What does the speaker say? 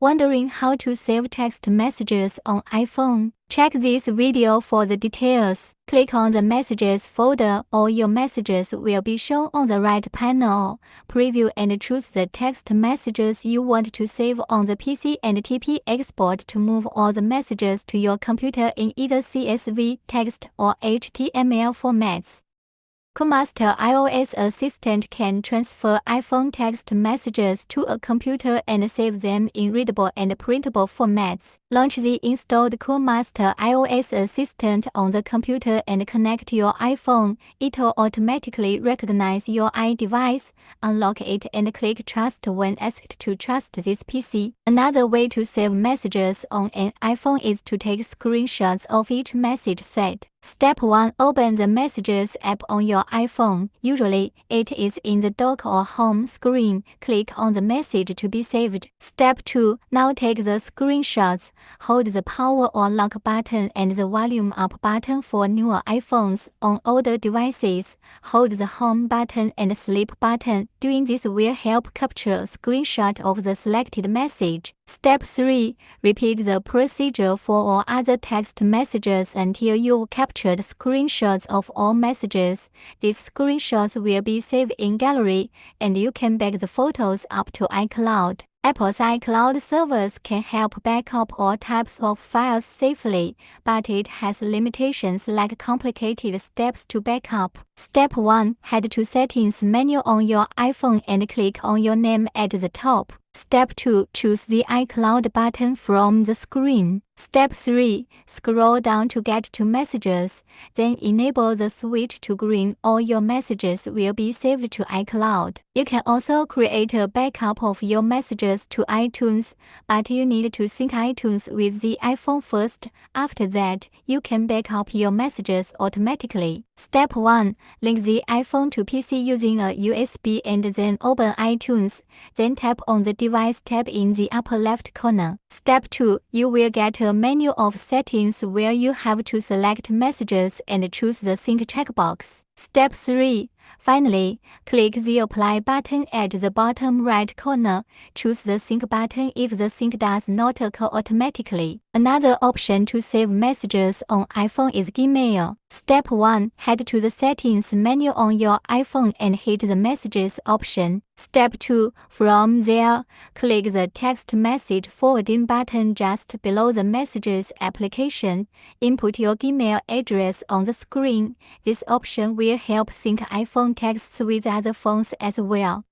Wondering how to save text messages on iPhone? Check this video for the details. Click on the Messages folder. All your messages will be shown on the right panel. Preview and choose the text messages you want to save on the PC and TP export to move all the messages to your computer in either CSV, text, or HTML formats. Master iOS Assistant can transfer iPhone text messages to a computer and save them in readable and printable formats. Launch the installed Master iOS Assistant on the computer and connect your iPhone. It will automatically recognize your iDevice, unlock it, and click Trust when asked to trust this PC. Another way to save messages on an iPhone is to take screenshots of each message set. Step 1. Open the Messages app on your iPhone. Usually, it is in the dock or home screen. Click on the message to be saved. Step 2. Now take the screenshots. Hold the power or lock button and the volume up button for newer iPhones. On older devices, hold the home button and sleep button. Doing this will help capture a screenshot of the selected message. Step 3. Repeat the procedure for all other text messages until you've captured screenshots of all messages. These screenshots will be saved in Gallery, and you can back the photos up to iCloud. Apple's iCloud service can help back up all types of files safely, but it has limitations like complicated steps to back up. Step 1. Head to Settings menu on your iPhone and click on your name at the top. Step 2. Choose the iCloud button from the screen. Step 3. Scroll down to get to Messages, then enable the switch to green. All your messages will be saved to iCloud. You can also create a backup of your messages to iTunes, but you need to sync iTunes with the iPhone first. After that, you can back up your messages automatically. Step 1. Link the iPhone to PC using a USB and then open iTunes. Then tap on the Device tab in the upper left corner. Step 2. You will get a menu of settings where you have to select messages and choose the sync checkbox. Step 3. Finally, click the Apply button at the bottom right corner. Choose the sync button if the sync does not occur automatically. Another option to save messages on iPhone is Gmail. Step 1. Head to the Settings menu on your iPhone and hit the Messages option. Step 2. From there, click the Text Message Forwarding button just below the Messages application. Input your Gmail address on the screen. This option will help sync iPhone texts with other phones as well.